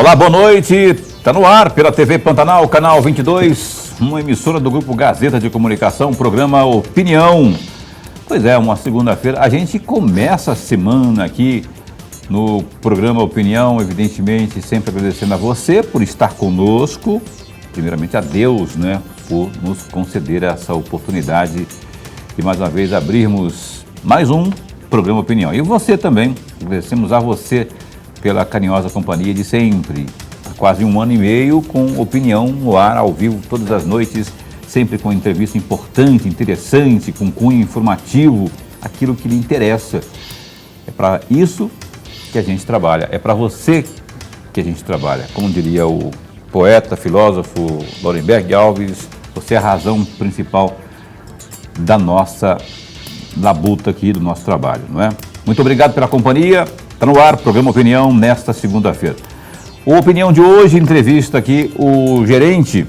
Olá, boa noite. Está no ar pela TV Pantanal, canal 22, uma emissora do Grupo Gazeta de Comunicação, programa Opinião. Pois é, uma segunda-feira. A gente começa a semana aqui no programa Opinião, evidentemente, sempre agradecendo a você por estar conosco. Primeiramente a Deus, né, por nos conceder essa oportunidade de mais uma vez abrirmos mais um programa Opinião. E você também, agradecemos a você pela carinhosa companhia de sempre. Há quase 1 ano e meio com Opinião no ar, ao vivo, todas as noites, sempre com entrevista importante, interessante, com cunho informativo, aquilo que lhe interessa. É para isso que a gente trabalha, é para você que a gente trabalha. Como diria o poeta, filósofo Lorenberg Alves, você é a razão principal da nossa labuta aqui, do nosso trabalho, não é? Muito obrigado pela companhia. Está no ar, programa Opinião, nesta segunda-feira. O Opinião de hoje entrevista aqui o gerente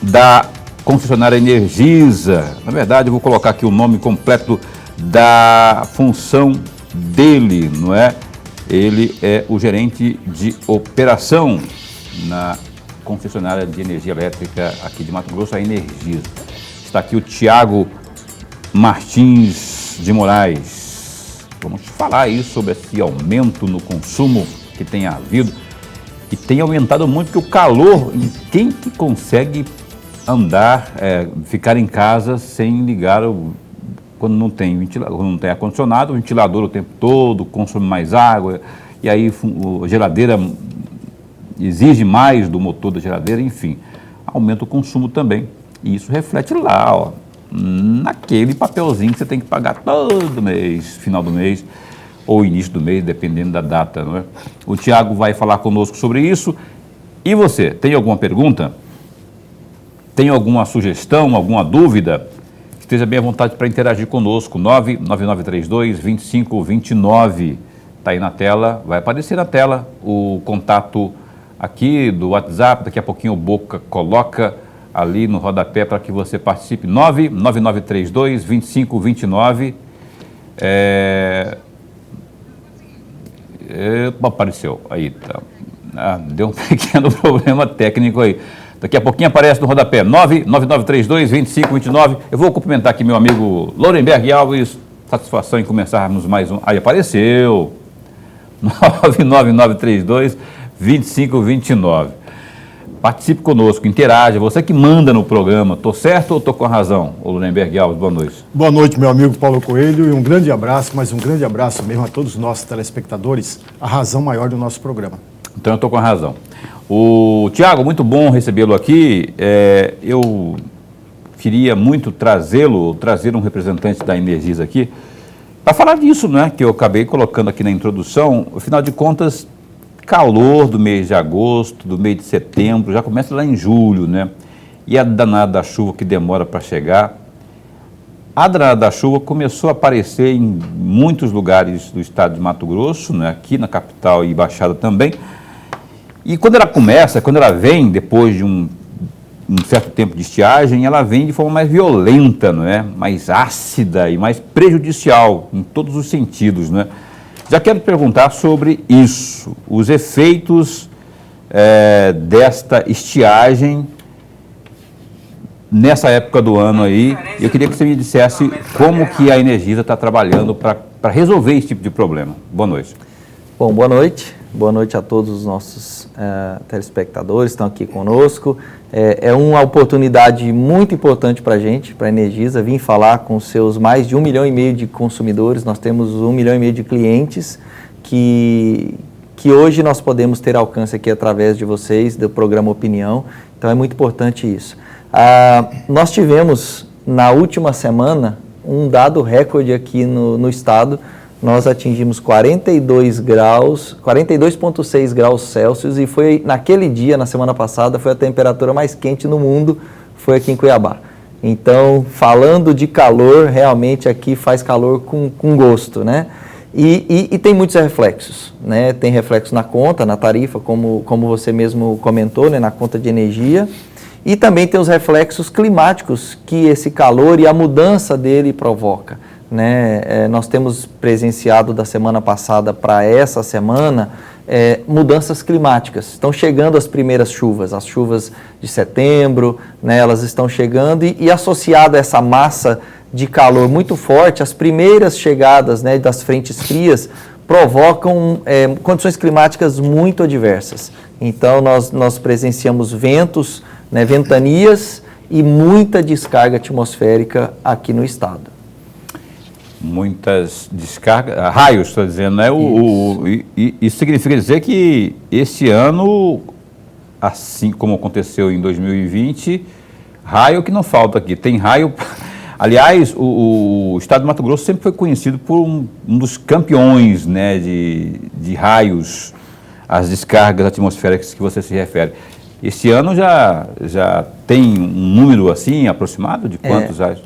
da concessionária Energisa. Na verdade, eu vou colocar aqui o nome completo da função dele, não é? Ele é o gerente de operação na concessionária de energia elétrica aqui de Mato Grosso, a Energisa. Está aqui o Tiago Martins de Moraes. Vamos falar aí sobre esse aumento no consumo que tem havido e tem aumentado muito, porque o calor, e quem que consegue andar, ficar em casa sem ligar quando não tem ventilador, quando não tem ar-condicionado, o ventilador o tempo todo, consome mais água, e aí a geladeira exige mais do motor da geladeira, enfim, aumenta o consumo também. E isso reflete lá, ó, naquele papelzinho que você tem que pagar todo mês, final do mês ou início do mês, dependendo da data, não é? O Tiago vai falar conosco sobre isso. E você, tem alguma pergunta? Tem alguma sugestão, alguma dúvida? Esteja bem à vontade para interagir conosco. 99932-2529. Está aí na tela, vai aparecer na tela o contato aqui do WhatsApp. Daqui a pouquinho o Boca coloca ali no rodapé para que você participe. 99932-2529. Apareceu, aí tá. Deu um pequeno problema técnico aí. Daqui a pouquinho aparece no rodapé, 99932-2529. Eu vou cumprimentar aqui meu amigo Lorenberg Alves. Satisfação em começarmos mais um. Aí apareceu. 99932-2529. Participe conosco, interaja, você que manda no programa. Estou certo ou estou com a razão? Ô Lorenberg Alves, boa noite. Boa noite, meu amigo Paulo Coelho, e um grande abraço, mas um grande abraço mesmo a todos os nossos telespectadores, a razão maior do nosso programa. Então eu estou com a razão. O Tiago, muito bom recebê-lo aqui. Eu queria muito trazer um representante da Energisa aqui, para falar disso, né, que eu acabei colocando aqui na introdução. Afinal de contas, calor do mês de agosto, do mês de setembro, já começa lá em julho, né? E a danada da chuva que demora para chegar. A danada da chuva começou a aparecer em muitos lugares do estado de Mato Grosso, né? Aqui na capital e Baixada também. E quando ela vem, depois de um certo tempo de estiagem, ela vem de forma mais violenta, não é? Mais ácida e mais prejudicial em todos os sentidos, né? Já quero perguntar sobre isso, os efeitos desta estiagem nessa época do ano aí. Eu queria que você me dissesse como que a Energisa está trabalhando para resolver esse tipo de problema. Boa noite. Bom, boa noite. Boa noite a todos os nossos telespectadores que estão aqui conosco. É uma oportunidade muito importante para a gente, para a Energisa, vir falar com seus mais de 1,5 milhão de consumidores. Nós temos 1,5 milhão de clientes que hoje nós podemos ter alcance aqui através de vocês, do programa Opinião. Então é muito importante isso. Nós tivemos, na última semana, um dado recorde aqui no estado. Nós atingimos 42,6 graus Celsius, e foi naquele dia, na semana passada, foi a temperatura mais quente no mundo, foi aqui em Cuiabá. Então, falando de calor, realmente aqui faz calor com gosto, né? E tem muitos reflexos, né? Tem reflexo na conta, na tarifa, como você mesmo comentou, né? Na conta de energia. E também tem os reflexos climáticos que esse calor e a mudança dele provoca. né? Nós temos presenciado da semana passada para essa semana mudanças climáticas. Estão chegando as primeiras chuvas, as chuvas de setembro, né? Elas estão chegando e associado a essa massa de calor muito forte, as primeiras chegadas, né, das frentes frias provocam condições climáticas muito adversas. Então, nós presenciamos ventos, né, ventanias e muita descarga atmosférica aqui no estado. Muitas descargas, raios, estou dizendo, né? Isso significa dizer que esse ano, assim como aconteceu em 2020, raio que não falta aqui. Tem raio. Aliás, o estado de Mato Grosso sempre foi conhecido por um dos campeões, né, de raios, as descargas atmosféricas que você se refere. Esse ano já tem um número assim aproximado de quantos raios?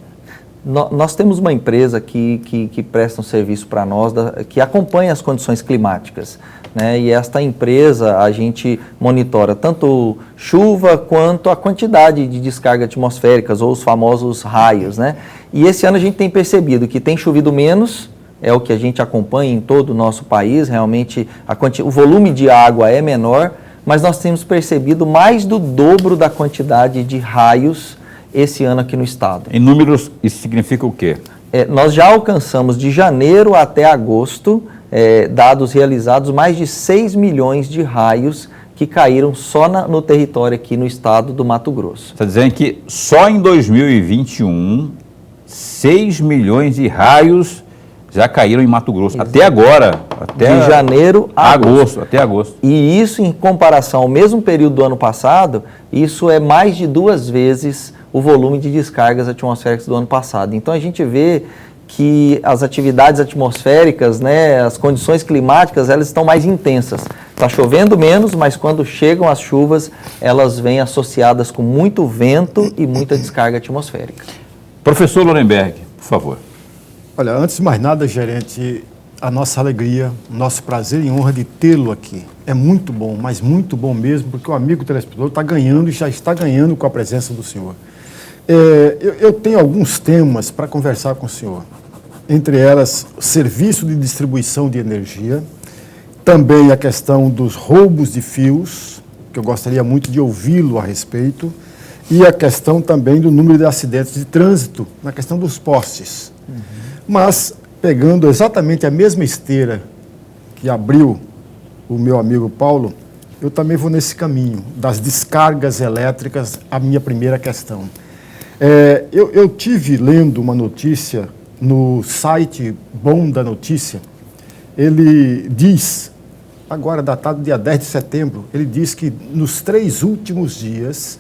Nós temos uma empresa que presta um serviço para nós, que acompanha as condições climáticas, né? E esta empresa, a gente monitora tanto chuva quanto a quantidade de descargas atmosféricas, ou os famosos raios, né? E esse ano a gente tem percebido que tem chovido menos, é o que a gente acompanha em todo o nosso país, realmente o volume de água é menor, mas nós temos percebido mais do dobro da quantidade de raios esse ano aqui no estado. Em números, isso significa o quê? Nós já alcançamos de janeiro até agosto, dados realizados, mais de 6 milhões de raios que caíram só no território aqui no estado do Mato Grosso. Está dizendo que só em 2021, 6 milhões de raios já caíram em Mato Grosso. Exato. Até agora. De janeiro a agosto. Até agosto. E isso, em comparação ao mesmo período do ano passado, isso é mais de 2 vezes o volume de descargas atmosféricas do ano passado. Então, a gente vê que as atividades atmosféricas, né, as condições climáticas, elas estão mais intensas. Está chovendo menos, mas quando chegam as chuvas, elas vêm associadas com muito vento e muita descarga atmosférica. Professor Lorenberg, por favor. Olha, antes de mais nada, gerente, a nossa alegria, o nosso prazer e honra de tê-lo aqui. É muito bom, mas muito bom mesmo, porque o amigo telespectador está ganhando e já está ganhando com a presença do senhor. Eu tenho alguns temas para conversar com o senhor. Entre elas, serviço de distribuição de energia, também a questão dos roubos de fios, que eu gostaria muito de ouvi-lo a respeito, e a questão também do número de acidentes de trânsito, na questão dos postes. Mas, pegando exatamente a mesma esteira que abriu o meu amigo Paulo, eu também vou nesse caminho, das descargas elétricas, a minha primeira questão. Eu tive lendo uma notícia no site Bom da Notícia. Ele diz, agora datado dia 10 de setembro, ele diz que nos 3 últimos dias,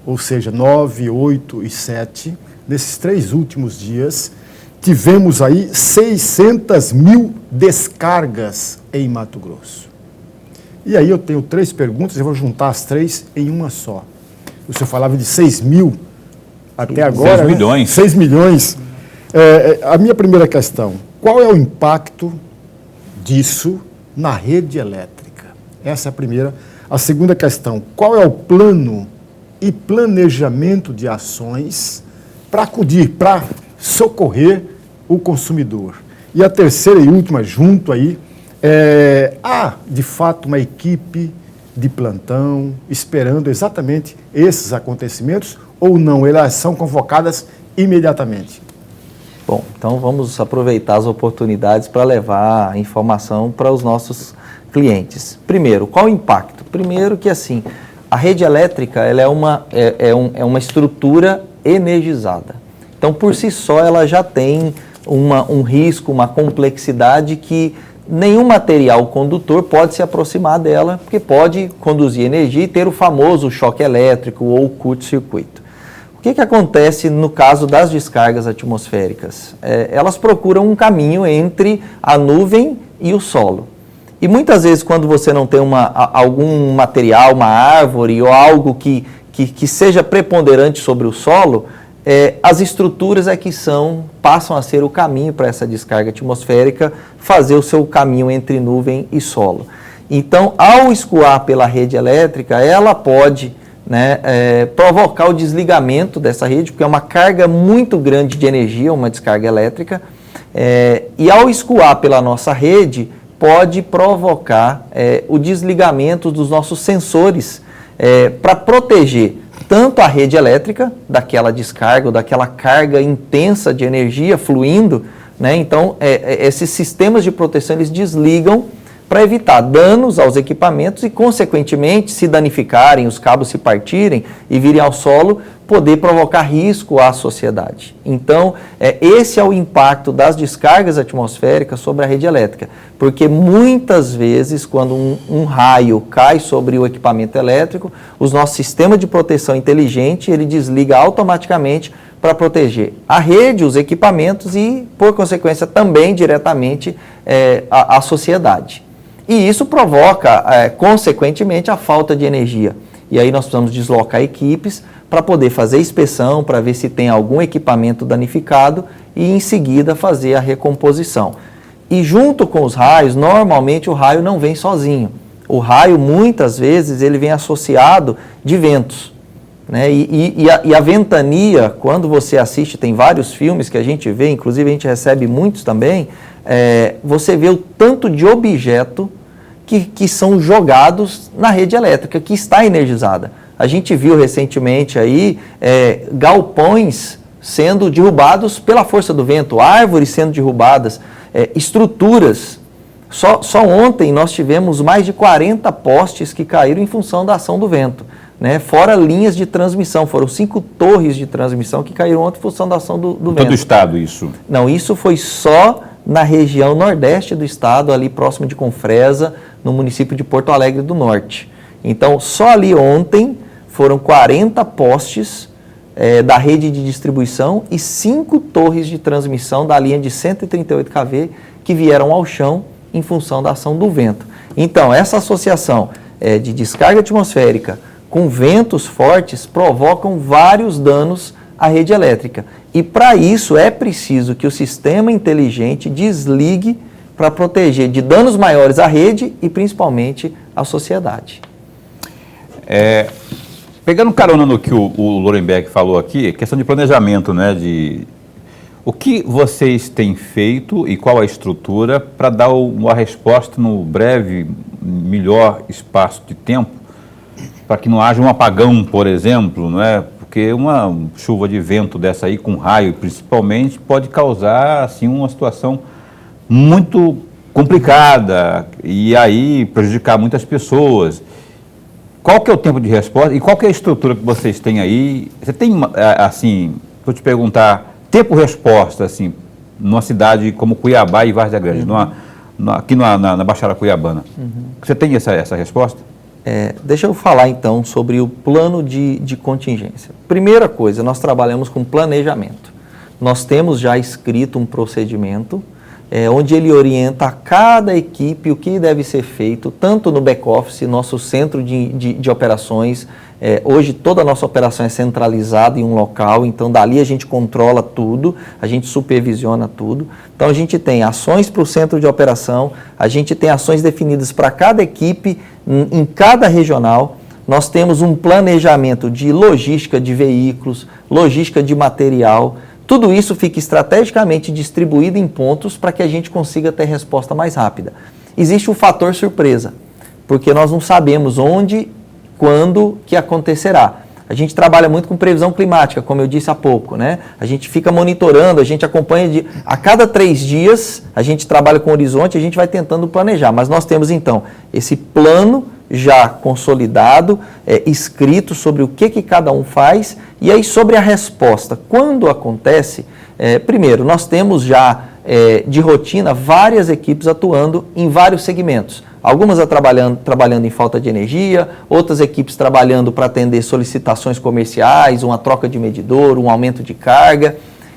ou seja, 9, 8 e 7, nesses 3 últimos dias, tivemos aí 600 mil descargas em Mato Grosso. E aí eu tenho 3 perguntas, eu vou juntar as 3 em uma só. O senhor falava de 6 mil até agora, 6 milhões. 6 milhões. A minha primeira questão, qual é o impacto disso na rede elétrica? Essa é a primeira. A segunda questão, qual é o plano e planejamento de ações para acudir, para socorrer o consumidor? E a terceira e última, junto aí, há de fato uma equipe de plantão esperando exatamente esses acontecimentos ou não? Elas são convocadas imediatamente? Bom, então vamos aproveitar as oportunidades para levar a informação para os nossos clientes. Primeiro, qual o impacto? Primeiro que assim, a rede elétrica ela é uma estrutura energizada. Então, por si só, ela já tem um risco, uma complexidade que nenhum material condutor pode se aproximar dela, porque pode conduzir energia e ter o famoso choque elétrico ou curto-circuito. O que acontece no caso das descargas atmosféricas? Elas procuram um caminho entre a nuvem e o solo. E muitas vezes, quando você não tem algum material, uma árvore ou algo que seja preponderante sobre o solo, as estruturas é que passam a ser o caminho para essa descarga atmosférica, fazer o seu caminho entre nuvem e solo. Então, ao escoar pela rede elétrica, ela pode né, provocar o desligamento dessa rede, porque é uma carga muito grande de energia, uma descarga elétrica, e ao escoar pela nossa rede, pode provocar o desligamento dos nossos sensores para proteger tanto a rede elétrica daquela descarga ou daquela carga intensa de energia fluindo, né? Então, esses sistemas de proteção eles desligam para evitar danos aos equipamentos e, consequentemente, se danificarem, os cabos se partirem e virem ao solo, poder provocar risco à sociedade. Então, esse é o impacto das descargas atmosféricas sobre a rede elétrica, porque muitas vezes, quando um raio cai sobre o equipamento elétrico, o nosso sistema de proteção inteligente, ele desliga automaticamente para proteger a rede, os equipamentos e, por consequência, também diretamente a sociedade. E isso provoca, consequentemente, a falta de energia. E aí nós precisamos deslocar equipes para poder fazer inspeção, para ver se tem algum equipamento danificado e, em seguida, fazer a recomposição. E junto com os raios, normalmente o raio não vem sozinho. O raio, muitas vezes, ele vem associado de ventos, né? E a ventania, quando você assiste, tem vários filmes que a gente vê, inclusive a gente recebe muitos também, você vê o tanto de objeto que são jogados na rede elétrica, que está energizada. A gente viu recentemente aí galpões sendo derrubados pela força do vento, árvores sendo derrubadas, estruturas. Só ontem nós tivemos mais de 40 postes que caíram em função da ação do vento, né? Fora linhas de transmissão, foram 5 torres de transmissão que caíram ontem em função da ação do vento. Todo o estado isso? Não, isso foi só na região nordeste do estado, ali próximo de Confresa, no município de Porto Alegre do Norte. Então, só ali ontem foram 40 postes da rede de distribuição e 5 torres de transmissão da linha de 138 kV que vieram ao chão em função da ação do vento. Então, essa associação de descarga atmosférica com ventos fortes provocam vários danos à rede elétrica. E para isso é preciso que o sistema inteligente desligue para proteger de danos maiores à rede e principalmente à sociedade. Pegando carona no que o Lorenberg falou aqui, questão de planejamento, né? O que vocês têm feito e qual a estrutura para dar uma resposta no breve, melhor espaço de tempo, para que não haja um apagão, por exemplo, não é? Porque uma chuva de vento dessa aí, com raio principalmente, pode causar assim, uma situação muito complicada e aí prejudicar muitas pessoas. Qual que é o tempo de resposta e qual que é a estrutura que vocês têm aí? Você tem, assim, vou te perguntar, tempo-resposta, assim, numa cidade como Cuiabá e Várzea Grande, aqui na Baixada Cuiabana. Você tem essa resposta? Deixa eu falar então sobre o plano de contingência. Primeira coisa, nós trabalhamos com planejamento. Nós temos já escrito um procedimento onde ele orienta a cada equipe o que deve ser feito, tanto no back-office, nosso centro de operações. Hoje toda a nossa operação é centralizada em um local, então dali a gente controla tudo, a gente supervisiona tudo. Então a gente tem ações para o centro de operação, a gente tem ações definidas para cada equipe, em cada regional. Nós temos um planejamento de logística de veículos, logística de material. Tudo isso fica estrategicamente distribuído em pontos para que a gente consiga ter resposta mais rápida. Existe o fator surpresa, porque nós não sabemos onde, quando que acontecerá. A gente trabalha muito com previsão climática, como eu disse há pouco, né? A gente fica monitorando, a gente acompanha a cada 3 dias, a gente trabalha com horizonte, a gente vai tentando planejar. Mas nós temos, então, esse plano já consolidado, escrito sobre o que cada um faz, e aí sobre a resposta. Quando acontece, primeiro, nós temos já de rotina várias equipes atuando em vários segmentos. Algumas trabalhando em falta de energia, outras equipes trabalhando para atender solicitações comerciais, uma troca de medidor, um aumento de carga.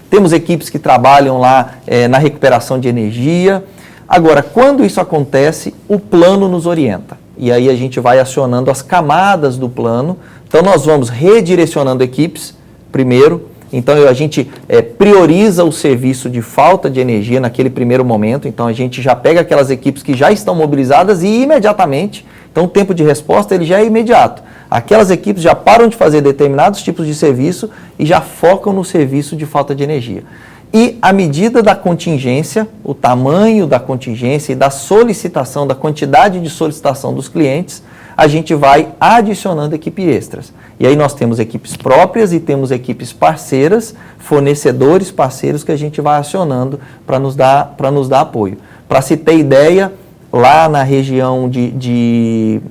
Temos equipes que trabalham lá na recuperação de energia. Agora, quando isso acontece, o plano nos orienta. E aí a gente vai acionando as camadas do plano. Então nós vamos redirecionando equipes, primeiro, Então a gente prioriza o serviço de falta de energia naquele primeiro momento. Então a gente já pega aquelas equipes que já estão mobilizadas e imediatamente, então o tempo de resposta ele já é imediato. Aquelas equipes já param de fazer determinados tipos de serviço e já focam no serviço de falta de energia. E à medida da contingência, o tamanho da contingência e da solicitação, da quantidade de solicitação dos clientes, a gente vai adicionando equipes extras. E aí nós temos equipes próprias e temos equipes parceiras, fornecedores parceiros que a gente vai acionando para nos dar apoio. Para se ter ideia, lá na região de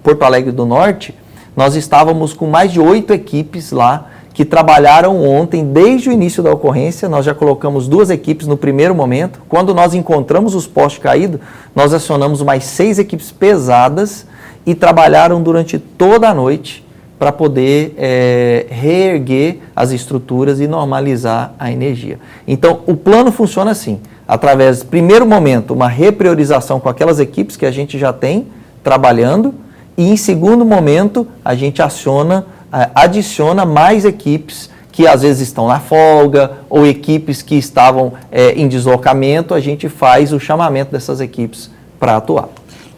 Porto Alegre do Norte, nós estávamos com mais de 8 equipes lá que trabalharam ontem, desde o início da ocorrência. Nós já colocamos 2 equipes no primeiro momento. Quando nós encontramos os postes caídos, nós acionamos mais 6 equipes pesadas e trabalharam durante toda a noite para poder reerguer as estruturas e normalizar a energia. Então, o plano funciona assim, através, primeiro momento, uma repriorização com aquelas equipes que a gente já tem trabalhando, e em segundo momento, a gente adiciona mais equipes que às vezes estão na folga, ou equipes que estavam em deslocamento, a gente faz o chamamento dessas equipes para atuar.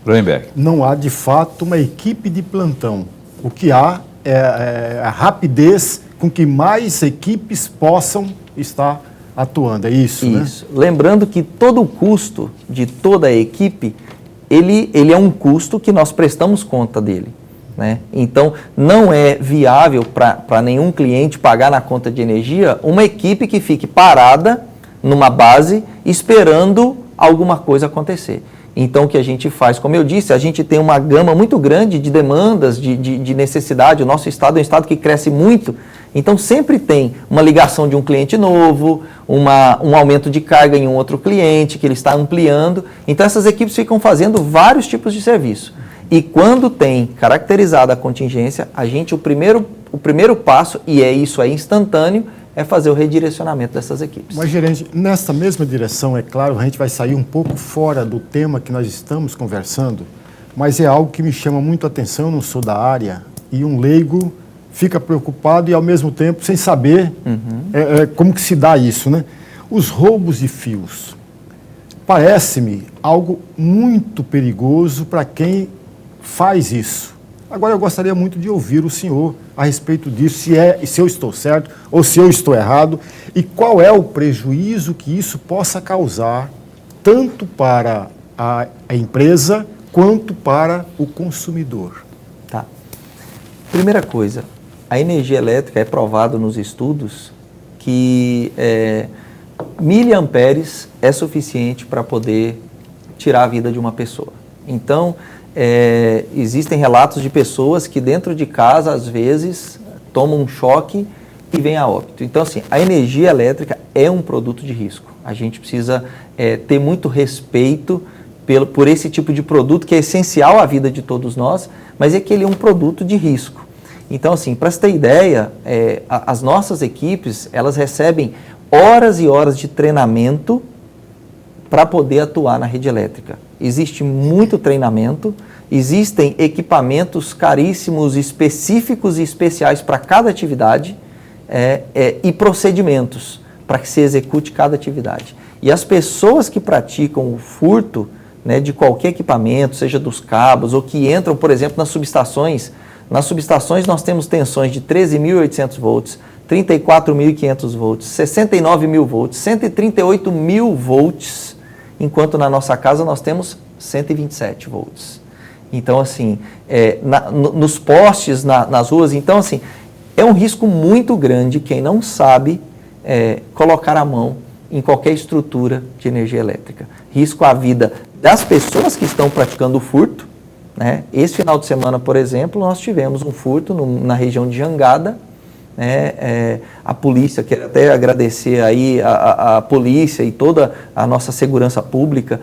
Roenberg. Não há, de fato, uma equipe de plantão. O que há é a rapidez com que mais equipes possam estar atuando. É isso, né? Isso. Lembrando que todo o custo de toda a equipe, ele é um custo que nós prestamos conta dele, né? Então, não é viável para nenhum cliente pagar na conta de energia uma equipe que fique parada numa base esperando alguma coisa acontecer. Então, o que a gente faz, como eu disse, a gente tem uma gama muito grande de demandas, de necessidade. O nosso estado é um estado que cresce muito, então sempre tem uma ligação de um cliente novo, um aumento de carga em um outro cliente que ele está ampliando. Então, essas equipes ficam fazendo vários tipos de serviço. E quando tem caracterizada a contingência, o primeiro passo, e isso é instantâneo, é fazer o redirecionamento dessas equipes. Mas, gerente, nessa mesma direção, é claro, a gente vai sair um pouco fora do tema que nós estamos conversando, mas é algo que me chama muito a atenção, eu não sou da área, e um leigo fica preocupado e, ao mesmo tempo, sem saber como que se dá isso, né? Os roubos de fios. Parece-me algo muito perigoso para quem faz isso. Agora, eu gostaria muito de ouvir o senhor a respeito disso, se eu estou certo ou se eu estou errado, e qual é o prejuízo que isso possa causar, tanto para a empresa quanto para o consumidor. Tá. Primeira coisa, a energia elétrica é provado nos estudos que miliamperes é suficiente para poder tirar a vida de uma pessoa. Então, existem relatos de pessoas que dentro de casa, às vezes, tomam um choque e vêm a óbito. Então, assim, a energia elétrica é um produto de risco. A gente precisa ter muito respeito por esse tipo de produto que é essencial à vida de todos nós, mas é que ele é um produto de risco. Então, assim, para você ter ideia, as nossas equipes, elas recebem horas e horas de treinamento para poder atuar na rede elétrica. Existe muito treinamento, existem equipamentos caríssimos, específicos e especiais para cada atividade e procedimentos para que se execute cada atividade. E as pessoas que praticam o furto, né, de qualquer equipamento, seja dos cabos ou que entram, por exemplo, nas subestações nós temos tensões de 13.800 volts, 34.500 volts, 69.000 volts, 138.000 volts, enquanto na nossa casa nós temos 127 volts. Então, assim, nos postes, nas ruas, então, assim, é um risco muito grande quem não sabe colocar a mão em qualquer estrutura de energia elétrica. Risco à vida das pessoas que estão praticando o furto, né? Esse final de semana, por exemplo, nós tivemos um furto na região de Jangada, né? A polícia, quero até agradecer aí a polícia e toda a nossa segurança pública,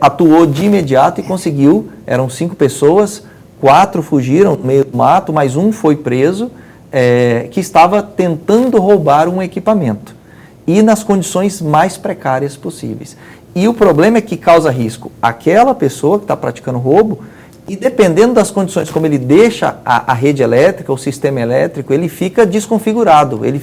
atuou de imediato e conseguiu, eram 5 pessoas, 4 fugiram no meio do mato, mas um foi preso, que estava tentando roubar um equipamento, e nas condições mais precárias possíveis. E o problema é que causa risco aquela pessoa que está praticando roubo E dependendo das condições como ele deixa a rede elétrica, o sistema elétrico, ele fica desconfigurado, ele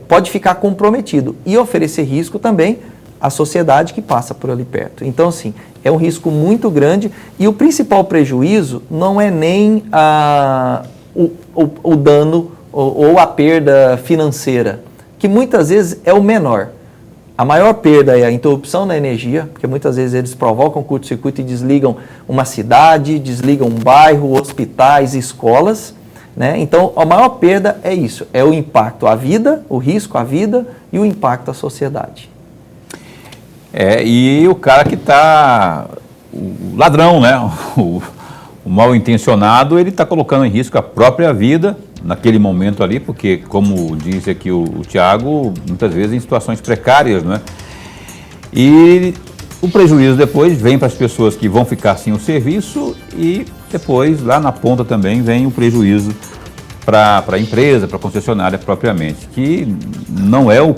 pode ficar comprometido e oferecer risco também à sociedade que passa por ali perto. Então, assim, é um risco muito grande e o principal prejuízo não é nem o dano ou a perda financeira, que muitas vezes é o menor. A maior perda é a interrupção da energia, porque muitas vezes eles provocam curto-circuito e desligam uma cidade, desligam um bairro, hospitais, escolas, né? Então, a maior perda é isso, é o impacto à vida, o risco à vida e o impacto à sociedade. E o cara que está, o ladrão, né? O mal intencionado, ele está colocando em risco a própria vida naquele momento ali, porque, como disse aqui o Tiago, muitas vezes em situações precárias, né? E o prejuízo depois vem para as pessoas que vão ficar sem o serviço e depois, lá na ponta também, vem o prejuízo para a empresa, para a concessionária propriamente, que não é o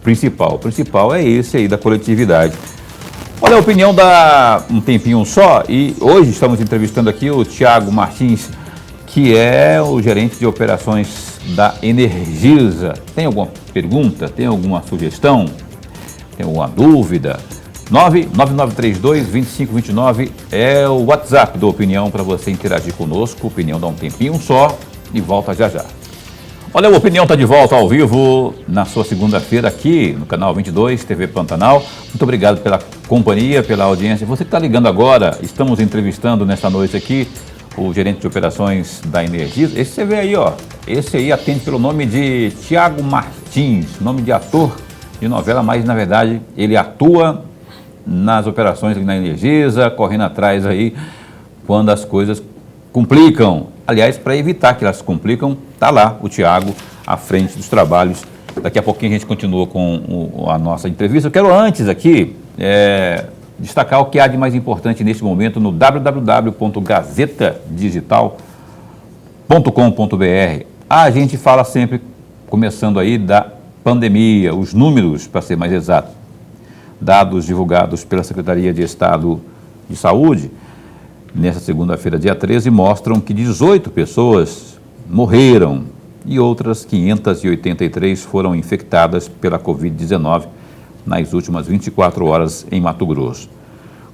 principal. O principal é esse aí da coletividade. Olha, a opinião dá um tempinho só e hoje estamos entrevistando aqui o Tiago Martins, que é o gerente de operações da Energisa. Tem alguma pergunta? Tem alguma sugestão? Tem alguma dúvida? 99932-2529 é o WhatsApp do Opinião para você interagir conosco. Opinião dá um tempinho só e volta já já. Olha, o Opinião está de volta ao vivo na sua segunda-feira aqui no canal 22, TV Pantanal. Muito obrigado pela companhia, pela audiência. Você que está ligando agora, estamos entrevistando nesta noite aqui o gerente de operações da Energisa. Esse você vê aí, ó. Esse aí atende pelo nome de Tiago Martins, nome de ator de novela, mas na verdade ele atua nas operações na Energisa, correndo atrás aí quando as coisas complicam. Aliás, para evitar que elas complicam, tá lá o Tiago à frente dos trabalhos. Daqui a pouquinho a gente continua com a nossa entrevista. Eu quero antes aqui destacar o que há de mais importante neste momento no www.gazetadigital.com.br. A gente fala sempre, começando aí, da pandemia, os números, para ser mais exato, dados divulgados pela Secretaria de Estado de Saúde, nesta segunda-feira, dia 13, mostram que 18 pessoas morreram e outras 583 foram infectadas pela Covid-19 nas últimas 24 horas em Mato Grosso.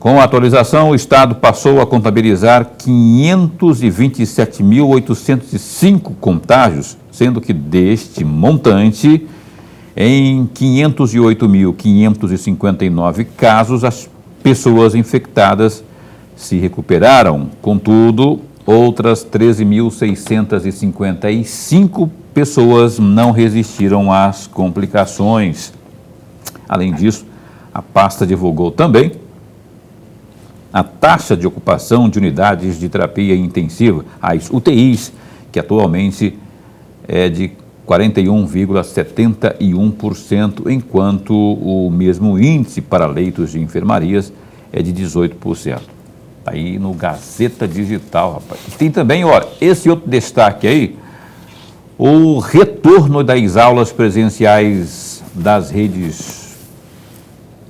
Com a atualização, o Estado passou a contabilizar 527.805 contágios, sendo que deste montante, em 508.559 casos, as pessoas infectadas se recuperaram. Contudo, outras 13.655 pessoas não resistiram às complicações. Além disso, a pasta divulgou também a taxa de ocupação de unidades de terapia intensiva, as UTIs, que atualmente é de 41,71%, enquanto o mesmo índice para leitos de enfermarias é de 18%. Aí no Gazeta Digital, rapaz. Tem também, olha, esse outro destaque aí, o retorno das aulas presenciais das redes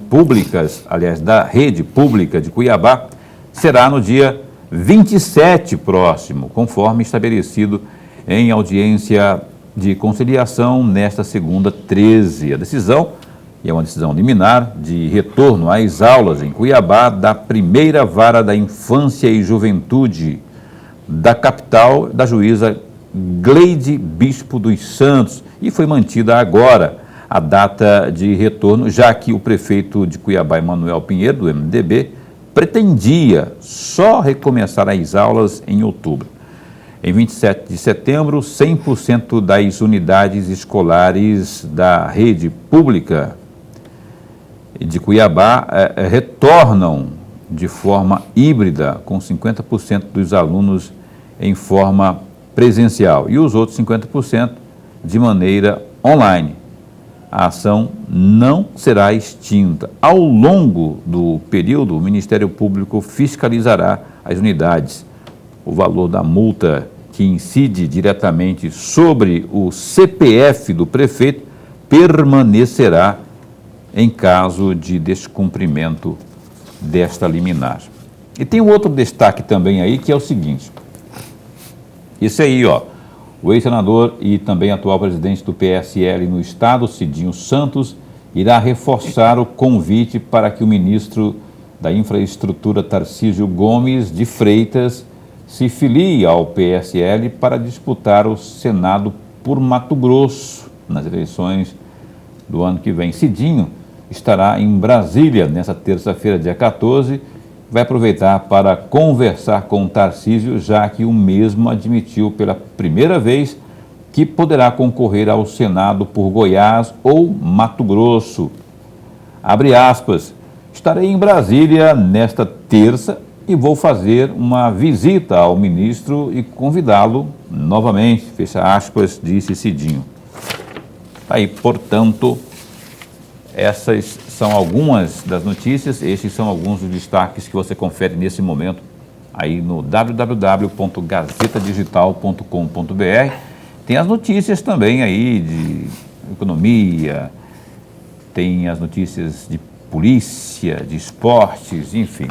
públicas, aliás, da rede pública de Cuiabá, será no dia 27 próximo, conforme estabelecido em audiência de conciliação nesta segunda 13. A decisão, e é uma decisão liminar, de retorno às aulas em Cuiabá da primeira vara da infância e juventude da capital, da juíza Gleide Bispo dos Santos, e foi mantida agora a data de retorno, já que o prefeito de Cuiabá, Emanuel Pinheiro, do MDB, pretendia só recomeçar as aulas em outubro. Em 27 de setembro, 100% das unidades escolares da rede pública de Cuiabá retornam de forma híbrida, com 50% dos alunos em forma presencial e os outros 50% de maneira online. A ação não será extinta. Ao longo do período, o Ministério Público fiscalizará as unidades. O valor da multa que incide diretamente sobre o CPF do prefeito permanecerá em caso de descumprimento desta liminar. E tem um outro destaque também aí, que é o seguinte. Esse aí, ó, o ex-senador e também atual presidente do PSL no estado, Cidinho Santos, irá reforçar o convite para que o ministro da Infraestrutura, Tarcísio Gomes de Freitas, se filie ao PSL para disputar o Senado por Mato Grosso nas eleições do ano que vem. Cidinho estará em Brasília nessa terça-feira, dia 14, vai aproveitar para conversar com Tarcísio, já que o mesmo admitiu pela primeira vez que poderá concorrer ao Senado por Goiás ou Mato Grosso. Abre aspas, estarei em Brasília nesta terça e vou fazer uma visita ao ministro e convidá-lo novamente, fecha aspas, disse Cidinho. Aí, portanto, essas são algumas das notícias, esses são alguns dos destaques que você confere nesse momento aí no www.gazetadigital.com.br. Tem as notícias também aí de economia, tem as notícias de polícia, de esportes, enfim.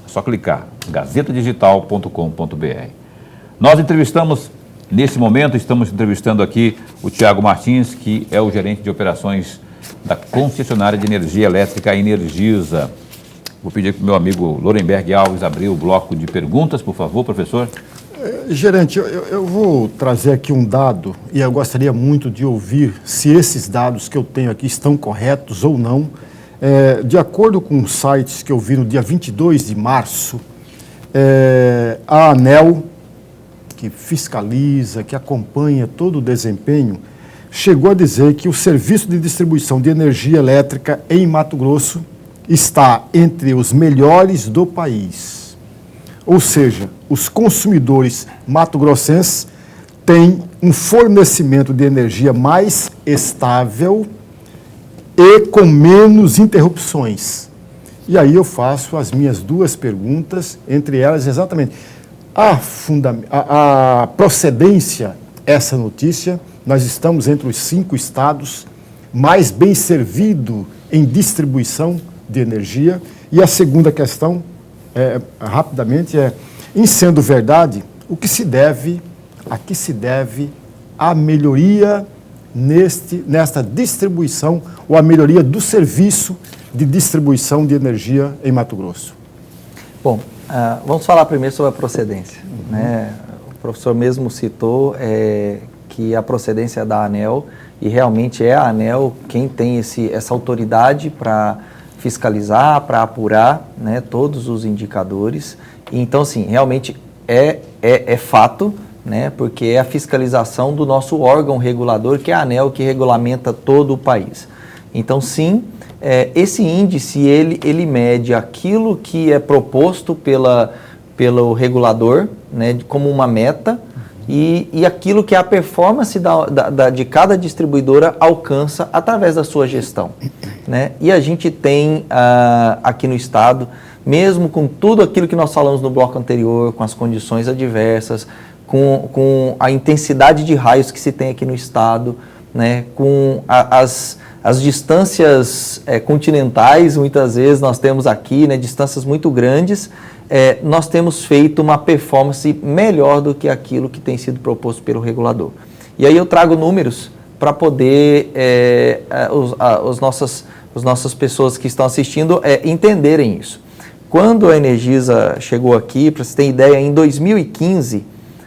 É só clicar, gazetadigital.com.br. Nós entrevistamos, nesse momento, estamos entrevistando aqui o Tiago Martins, que é o gerente de operações da concessionária de energia elétrica Energisa. Vou pedir para o meu amigo Lorenberg Alves abrir o bloco de perguntas, por favor, professor. Gerente, eu vou trazer aqui um dado e eu gostaria muito de ouvir se esses dados que eu tenho aqui estão corretos ou não. De acordo com os sites que eu vi no dia 22 de março, a ANEEL, que fiscaliza, que acompanha todo o desempenho, chegou a dizer que o serviço de distribuição de energia elétrica em Mato Grosso está entre os melhores do país. Ou seja, os consumidores mato-grossenses têm um fornecimento de energia mais estável e com menos interrupções. E aí eu faço as minhas duas perguntas, entre elas exatamente a procedência essa notícia. Nós estamos entre os 5 estados mais bem servidos em distribuição de energia. E a segunda questão, rapidamente, em sendo verdade, a que se deve a melhoria nesta distribuição ou a melhoria do serviço de distribuição de energia em Mato Grosso? Bom, vamos falar primeiro sobre a procedência. Né? O professor mesmo citou que a procedência é da ANEEL e realmente é a ANEEL quem tem essa autoridade para fiscalizar, para apurar, né, todos os indicadores. Então, sim, realmente é fato, né, porque é a fiscalização do nosso órgão regulador, que é a ANEEL, que regulamenta todo o país. Então, sim, esse índice, ele mede aquilo que é proposto pelo regulador, né, como uma meta, e aquilo que a performance de cada distribuidora alcança através da sua gestão. Né? E a gente tem aqui no estado, mesmo com tudo aquilo que nós falamos no bloco anterior, com as condições adversas, com a intensidade de raios que se tem aqui no estado, né? Com as distâncias continentais, muitas vezes nós temos aqui, né, distâncias muito grandes, nós temos feito uma performance melhor do que aquilo que tem sido proposto pelo regulador. E aí eu trago números para poder as nossas pessoas que estão assistindo entenderem isso. Quando a Energisa chegou aqui, para você ter ideia, em 2015,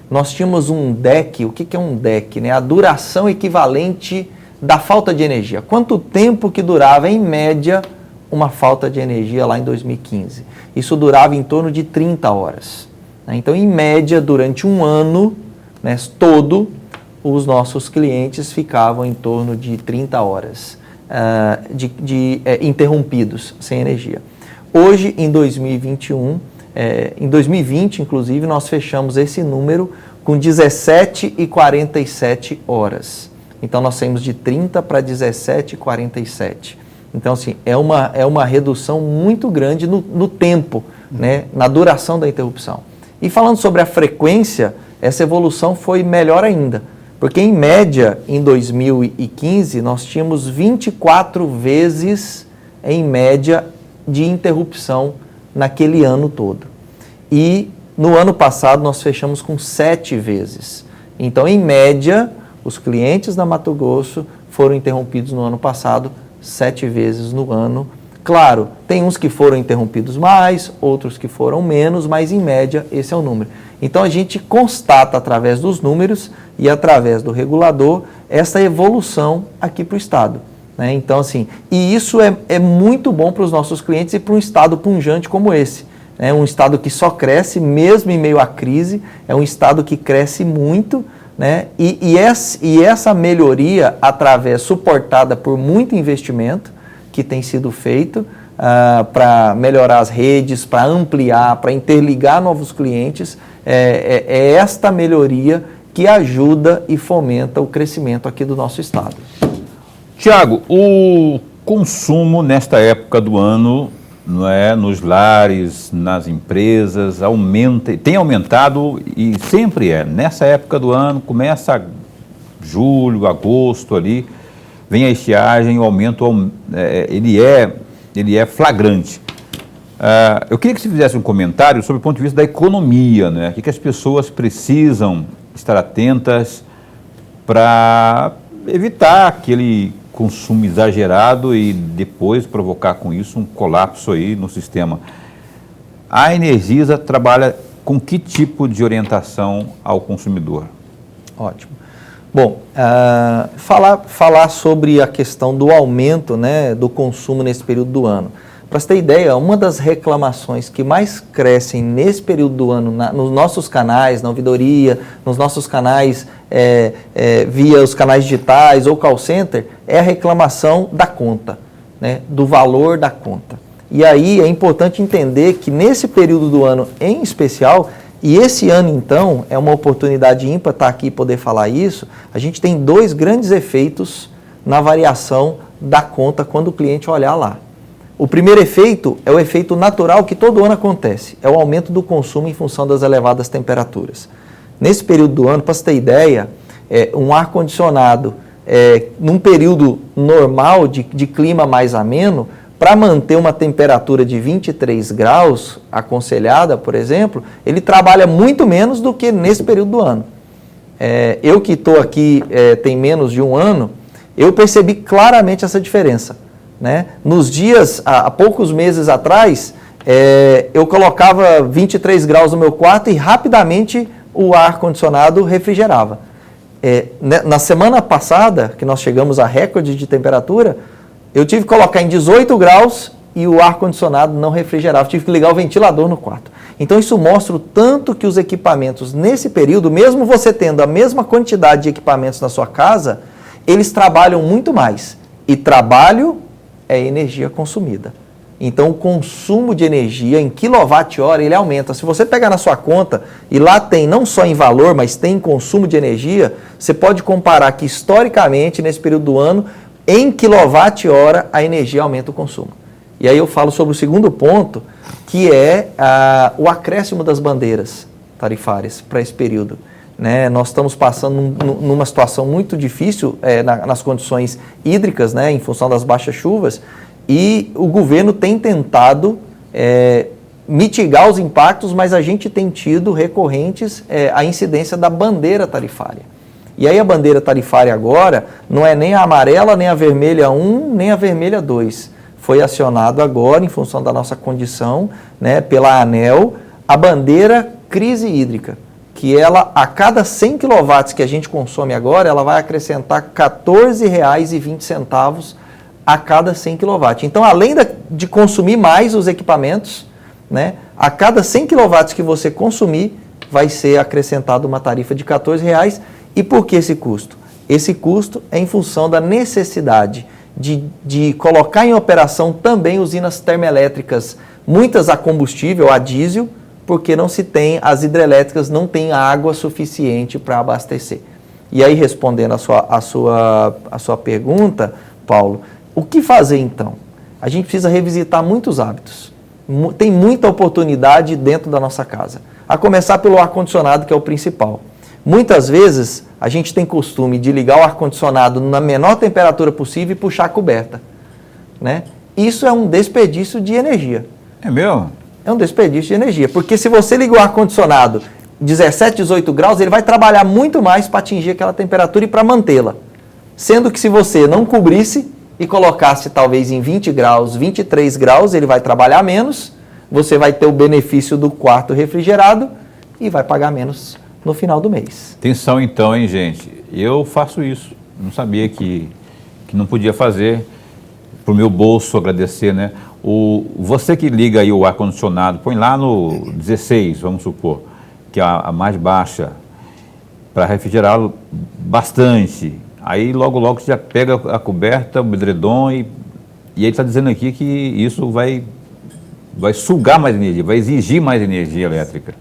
nós tínhamos um DEC. O que é um DEC? Né? A duração equivalente da falta de energia. Quanto tempo que durava, em média, uma falta de energia lá em 2015? Isso durava em torno de 30 horas. Né? Então, em média, durante um ano, né, todo, os nossos clientes ficavam em torno de 30 horas interrompidos, sem energia. Hoje, em 2021, em 2020, inclusive, nós fechamos esse número com 17h47 horas. Então, nós saímos de 30 para 17h47. Então, assim, é uma redução muito grande no tempo, né, na duração da interrupção. E falando sobre a frequência, essa evolução foi melhor ainda. Porque, em média, em 2015, nós tínhamos 24 vezes, em média, de interrupção naquele ano todo. e no ano passado nós fechamos com 7 vezes. Então, em média, os clientes da Mato Grosso foram interrompidos no ano passado 7 vezes no ano. Claro, tem uns que foram interrompidos mais, outros que foram menos, mas em média esse é o número. Então a gente constata através dos números e através do regulador essa evolução aqui para o Estado. Né? Então, assim, e isso é muito bom para os nossos clientes e para um Estado pujante como esse. É um Estado que só cresce, mesmo em meio à crise, é um Estado que cresce muito, né? E essa melhoria, suportada por muito investimento que tem sido feito para melhorar as redes, para ampliar, para interligar novos clientes, é esta melhoria que ajuda e fomenta o crescimento aqui do nosso Estado. Tiago, o consumo nesta época do ano, não é, nos lares, nas empresas, tem aumentado e sempre nessa época do ano, começa julho, agosto ali, vem a estiagem, o aumento ele é flagrante. Eu queria que você fizesse um comentário sobre o ponto de vista da economia, né? O que as pessoas precisam estar atentas para evitar aquele consumo exagerado e depois provocar com isso um colapso aí no sistema. A Energisa trabalha com que tipo para ao consumidor? Ótimo. Bom, falar sobre a questão do aumento, né, do consumo nesse período do ano. Para você ter ideia, uma das reclamações que mais crescem nesse período do ano nos nossos canais, na ouvidoria, nos nossos canais via os canais digitais ou call center, é a reclamação da conta, né, do valor da conta. E aí é importante entender que nesse período do ano em especial, e esse ano então é uma oportunidade ímpar estar aqui e poder falar isso, a gente tem 2 grandes efeitos na variação da conta quando o cliente olhar lá. O primeiro efeito é o efeito natural que todo ano acontece, é o aumento do consumo em função das elevadas temperaturas. Nesse período do ano, para você ter ideia, um ar-condicionado num período normal de clima mais ameno, para manter uma temperatura de 23 graus aconselhada, por exemplo, ele trabalha muito menos do que nesse período do ano. Eu que estou aqui tem menos de um ano, eu percebi claramente essa diferença. Né? Nos dias, há poucos meses atrás, eu colocava 23 graus no meu quarto e rapidamente o ar-condicionado refrigerava. Na semana passada, que nós chegamos a recorde de temperatura, eu tive que colocar em 18 graus e o ar-condicionado não refrigerava, tive que ligar o ventilador no quarto. Então isso mostra o tanto que os equipamentos nesse período, mesmo você tendo a mesma quantidade de equipamentos na sua casa, eles trabalham muito mais. E trabalho é energia consumida. Então, o consumo de energia em quilowatt-hora, ele aumenta. Se você pegar na sua conta, e lá tem não só em valor, mas tem em consumo de energia, você pode comparar que, historicamente, nesse período do ano, em quilowatt-hora, a energia aumenta o consumo. E aí eu falo sobre o segundo ponto, que é o acréscimo das bandeiras tarifárias para esse período. Né? Nós estamos passando numa situação muito difícil nas condições hídricas, né? Em função das baixas chuvas, e o governo tem tentado mitigar os impactos, mas a gente tem tido recorrentes a incidência da bandeira tarifária. E aí a bandeira tarifária agora não é nem a amarela, nem a vermelha 1, nem a vermelha 2. Foi acionado agora, em função da nossa condição, né, pela ANEEL, a bandeira crise hídrica, que ela, a cada 100 kW que a gente consome agora, ela vai acrescentar R$ 14,20 a cada 100 kW. Então, além de consumir mais os equipamentos, né, a cada 100 kW que você consumir, vai ser acrescentada uma tarifa de R$ 14,00. E por que esse custo? Esse custo é em função da necessidade de colocar em operação também usinas termoelétricas, muitas a combustível, a diesel, porque não se tem, as hidrelétricas não têm água suficiente para abastecer. E aí, respondendo a sua pergunta, Paulo, o que fazer então? A gente precisa revisitar muitos hábitos. Tem muita oportunidade dentro da nossa casa. A começar pelo ar-condicionado, que é o principal. Muitas vezes, a gente tem costume de ligar o ar-condicionado na menor temperatura possível e puxar a coberta. Né? Isso é um desperdício de energia. É mesmo? É um desperdício de energia, porque se você liga o ar-condicionado 17, 18 graus, ele vai trabalhar muito mais para atingir aquela temperatura e para mantê-la. Sendo que se você não cobrisse e colocasse talvez em 20 graus, 23 graus, ele vai trabalhar menos, você vai ter o benefício do quarto refrigerado e vai pagar menos no final do mês. Atenção então, hein, gente? Eu faço isso. Não sabia que não podia fazer. Para o meu bolso agradecer, né? Você que liga aí o ar-condicionado, põe lá no 16, vamos supor, que é a mais baixa, para refrigerá-lo bastante. Aí logo você já pega a coberta, o edredom e ele está dizendo aqui que isso vai sugar mais energia, vai exigir mais energia elétrica.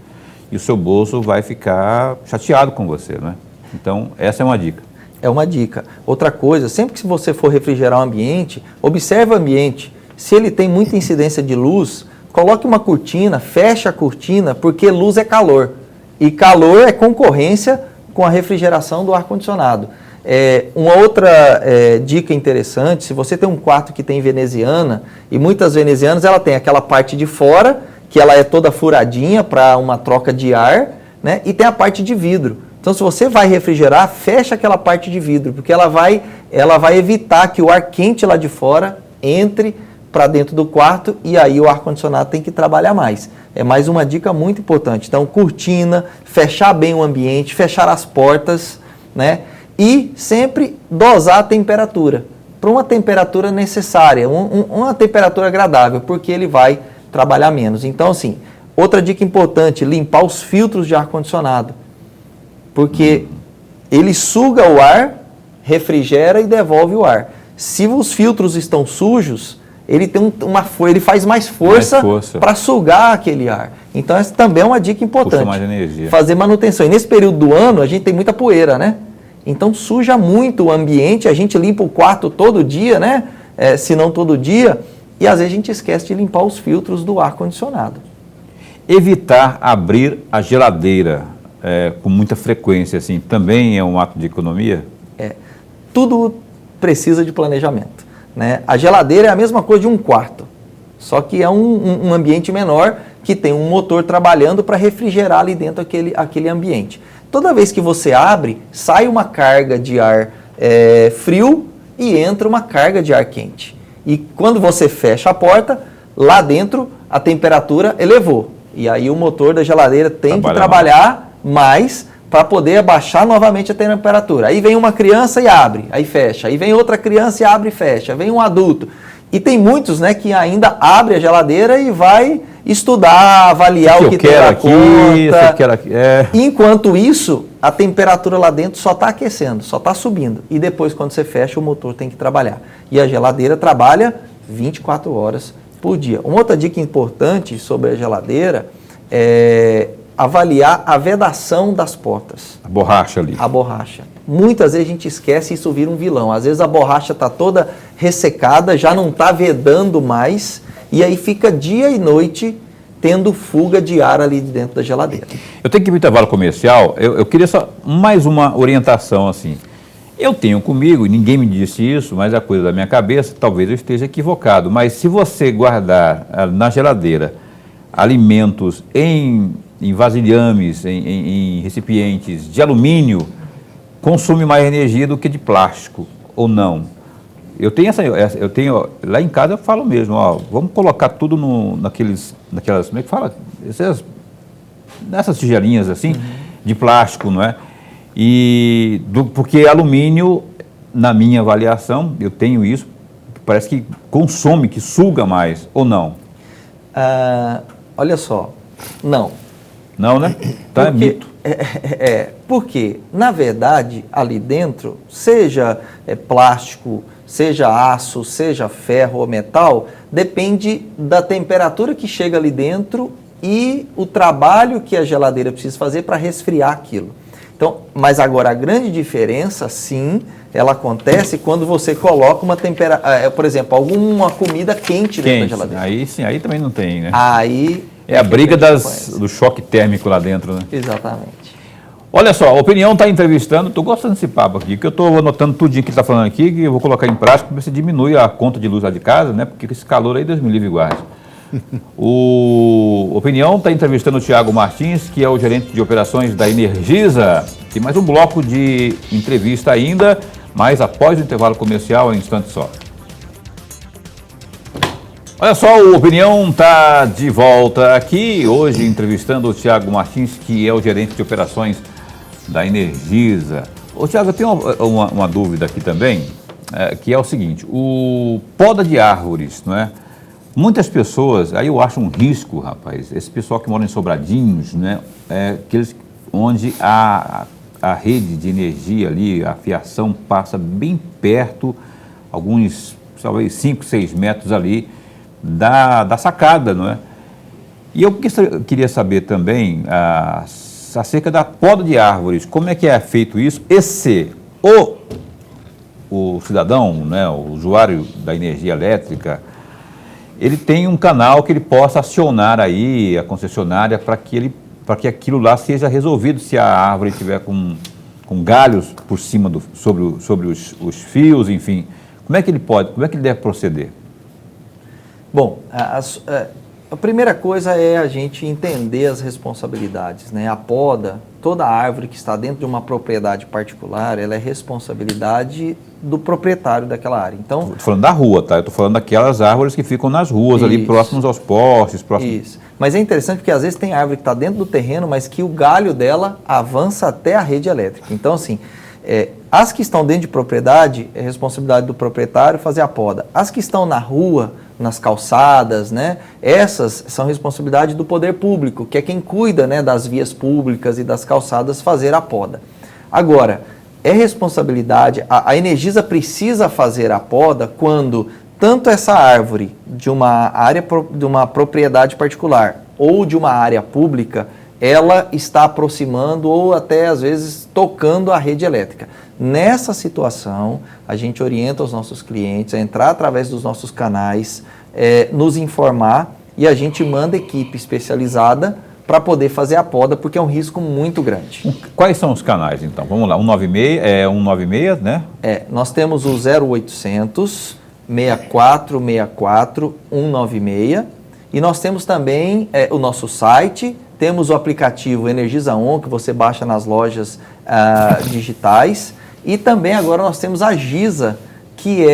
E o seu bolso vai ficar chateado com você, né? Então, essa é uma dica. É uma dica. Outra coisa, sempre que você for refrigerar o ambiente, observe o ambiente. Se ele tem muita incidência de luz, coloque uma cortina, feche a cortina, porque luz é calor. E calor é concorrência com a refrigeração do ar-condicionado. Uma outra dica interessante, se você tem um quarto que tem veneziana, e muitas venezianas ela tem aquela parte de fora, que ela é toda furadinha para uma troca de ar, né? E tem a parte de vidro. Então, se você vai refrigerar, fecha aquela parte de vidro, porque ela vai evitar que o ar quente lá de fora entre para dentro do quarto e aí o ar-condicionado tem que trabalhar mais. É mais uma dica muito importante. Então, cortina, fechar bem o ambiente, fechar as portas, né? E sempre dosar a temperatura, para uma temperatura necessária, uma temperatura agradável, porque ele vai trabalhar menos. Então, assim, outra dica importante, limpar os filtros de ar-condicionado. Porque ele suga o ar, refrigera e devolve o ar. Se os filtros estão sujos, ele tem ele faz mais força para sugar aquele ar. Então, essa também é uma dica importante. Puxa mais energia. Fazer manutenção. E nesse período do ano, a gente tem muita poeira, né? Então, suja muito o ambiente. A gente limpa o quarto todo dia, né? Se não todo dia. E, às vezes, a gente esquece de limpar os filtros do ar-condicionado. Evitar abrir a geladeira com muita frequência, assim, também é um ato de economia? Tudo precisa de planejamento, né? A geladeira é a mesma coisa de um quarto, só que é um ambiente menor que tem um motor trabalhando para refrigerar ali dentro aquele ambiente. Toda vez que você abre, sai uma carga de ar frio e entra uma carga de ar quente. E quando você fecha a porta, lá dentro a temperatura elevou. E aí o motor da geladeira tem que trabalhar mais para poder abaixar novamente a temperatura. Aí vem uma criança e abre, aí fecha. Aí vem outra criança e abre e fecha. Vem um adulto. E tem muitos, né, que ainda abre a geladeira e vai estudar, avaliar o que tem na conta. Enquanto isso, a temperatura lá dentro só está aquecendo, só está subindo. E depois, quando você fecha, o motor tem que trabalhar. E a geladeira trabalha 24 horas por dia. Uma outra dica importante sobre a geladeira é avaliar a vedação das portas. A borracha ali. A borracha. Muitas vezes a gente esquece e isso vira um vilão. Às vezes a borracha está toda ressecada, já não está vedando mais, e aí fica dia e noite tendo fuga de ar ali dentro da geladeira. Eu tenho que ir para o intervalo comercial. Eu queria só mais uma orientação, assim. Eu tenho comigo, e ninguém me disse isso, mas é coisa da minha cabeça, talvez eu esteja equivocado, mas se você guardar na geladeira alimentos em vasilhames, em recipientes de alumínio, consome mais energia do que de plástico, ou não? Eu tenho lá em casa eu falo mesmo, ó, vamos colocar tudo naquelas, como é que fala? Nessas tigelinhas assim, de plástico, não é? Porque alumínio, na minha avaliação, eu tenho isso, parece que consome, que suga mais, ou não? Olha só, não. Não, né? Então é mito. Porque, na verdade, ali dentro, seja plástico, seja aço, seja ferro ou metal, depende da temperatura que chega ali dentro e o trabalho que a geladeira precisa fazer para resfriar aquilo. Então, mas agora a grande diferença, sim, ela acontece quando você coloca uma temperatura, por exemplo, alguma comida quente dentro da geladeira. Aí sim, aí também não tem, né? Aí é a briga do choque térmico lá dentro, né? Exatamente. Olha só, a Opinião está entrevistando, estou gostando desse papo aqui, que eu estou anotando tudinho que ele está falando aqui, que eu vou colocar em prática para ver se diminui a conta de luz lá de casa, né? Porque esse calor aí, Deus me livre e guarde. O Opinião está entrevistando o Thiago Martins, que é o gerente de operações da Energisa. Tem mais um bloco de entrevista ainda, mas após o intervalo comercial, em um instante só. Olha só, o Opinião está de volta aqui, hoje entrevistando o Thiago Martins, que é o gerente de operações da Energisa. Ô Thiago, eu tenho uma dúvida aqui também, que é o seguinte, o poda de árvores, não é? Muitas pessoas, aí eu acho um risco, rapaz, esse pessoal que mora em Sobradinhos, né, onde a rede de energia ali, a fiação passa bem perto, alguns, talvez 5, 6 metros ali, da sacada, não é? E eu queria saber também acerca da poda de árvores, como é que é feito isso, e se o cidadão, né, o usuário da energia elétrica, ele tem um canal que ele possa acionar aí a concessionária para que aquilo lá seja resolvido, se a árvore estiver com galhos por cima, sobre os fios, enfim. Como é que ele deve proceder? Bom, a primeira coisa é a gente entender as responsabilidades, né? A poda, toda árvore que está dentro de uma propriedade particular, ela é responsabilidade do proprietário daquela área. Então, estou falando da rua, tá? Eu estou falando daquelas árvores que ficam nas ruas, ali próximos aos postes. Isso. Mas é interessante porque às vezes tem árvore que está dentro do terreno, mas que o galho dela avança até a rede elétrica. Então, assim, as que estão dentro de propriedade, é responsabilidade do proprietário fazer a poda. As que estão na rua, nas calçadas, né? Essas são responsabilidade do poder público, que é quem cuida, né, das vias públicas e das calçadas, fazer a poda. Agora, é responsabilidade, a Energisa precisa fazer a poda quando tanto essa árvore de uma área, de uma propriedade particular ou de uma área pública, ela está aproximando ou até às vezes tocando a rede elétrica. Nessa situação, a gente orienta os nossos clientes a entrar através dos nossos canais, nos informar, e a gente manda equipe especializada para poder fazer a poda, porque é um risco muito grande. Quais são os canais, então? Vamos lá, 196, né? Nós temos o 0800 6464 196, e nós temos também o nosso site. Temos o aplicativo Energisa On, que você baixa nas lojas digitais. E também agora nós temos a Gisa, que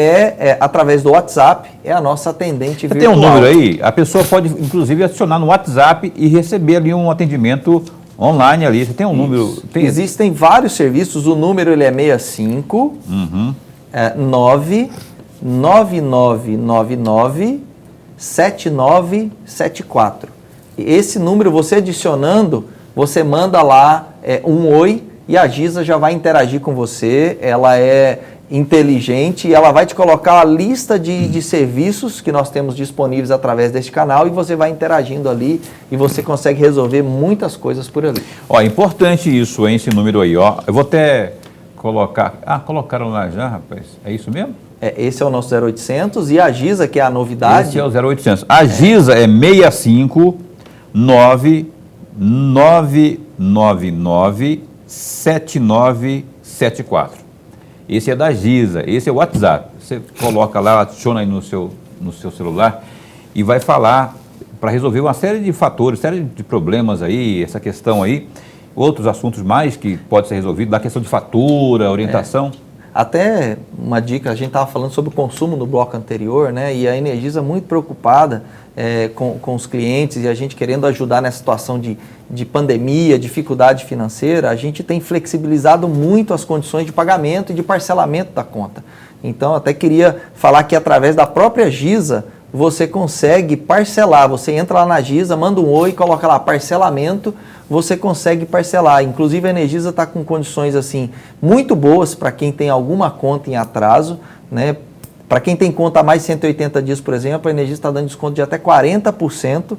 através do WhatsApp, é a nossa atendente virtual. Tem um número aí? A pessoa pode, inclusive, adicionar no WhatsApp e receber ali um atendimento online ali. Você tem um número? Existem vários serviços. O número ele é 65 99999 7974. Esse número, você adicionando, você manda lá um oi, e a Gisa já vai interagir com você. Ela é inteligente e ela vai te colocar a lista de serviços que nós temos disponíveis através deste canal, e você vai interagindo ali e você consegue resolver muitas coisas por ali. Ó, importante isso, hein, esse número aí, ó. Eu vou até colocar... colocaram lá já, rapaz. É isso mesmo? Esse é o nosso 0800, e a Gisa, que é a novidade... Esse é o 0800. A Gisa é 65 99999 7974. Esse é da Gisa, esse é o WhatsApp. Você coloca lá, adiciona aí no seu celular e vai falar para resolver uma série de fatores, série de problemas aí, essa questão aí, outros assuntos mais que pode ser resolvido, da questão de fatura, orientação. Até uma dica, a gente estava falando sobre o consumo no bloco anterior, né? E a Energisa muito preocupada com os clientes, e a gente querendo ajudar nessa situação de pandemia, dificuldade financeira. A gente tem flexibilizado muito as condições de pagamento e de parcelamento da conta. Então, até queria falar que através da própria Gisa, você consegue parcelar. Você entra lá na Gisa, manda um oi, coloca lá parcelamento, você consegue parcelar. Inclusive a Energisa está com condições assim muito boas para quem tem alguma conta em atraso, né? Para quem tem conta há mais de 180 dias, por exemplo, a Energisa está dando desconto de até 40%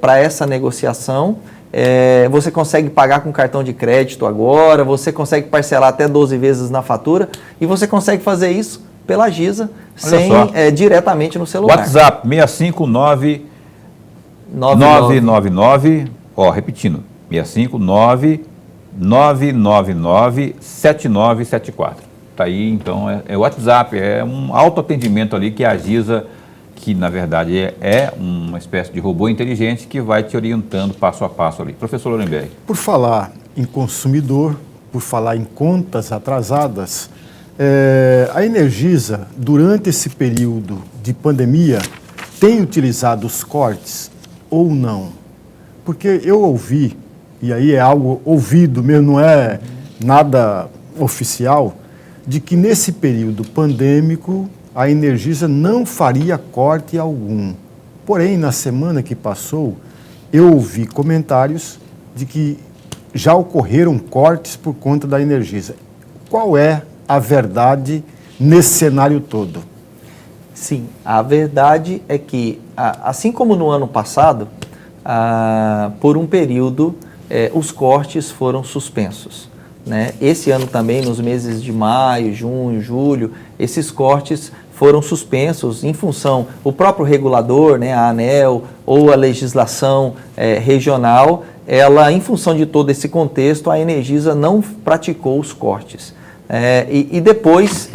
para essa negociação. Você consegue pagar com cartão de crédito agora, você consegue parcelar até 12 vezes na fatura, e você consegue fazer isso pela Gisa, diretamente no celular. WhatsApp 659 999, repetindo, 659 999 7974. Tá aí, então, é o WhatsApp, é um autoatendimento ali que a Gisa que na verdade é uma espécie de robô inteligente que vai te orientando passo a passo ali. Professor Lorenberg. Por falar em consumidor, por falar em contas atrasadas, a Energisa, durante esse período de pandemia, tem utilizado os cortes ou não? Porque eu ouvi, e aí é algo ouvido mesmo, não é nada oficial, de que nesse período pandêmico a Energisa não faria corte algum. Porém, na semana que passou, eu ouvi comentários de que já ocorreram cortes por conta da Energisa. Qual é a verdade nesse cenário todo? Sim, a verdade é que, assim como no ano passado, por um período os cortes foram suspensos, né? Esse ano também, nos meses de maio, junho, julho, esses cortes foram suspensos em função, o próprio regulador, né, a ANEEL ou a legislação regional, ela, em função de todo esse contexto, a Energisa não praticou os cortes. E depois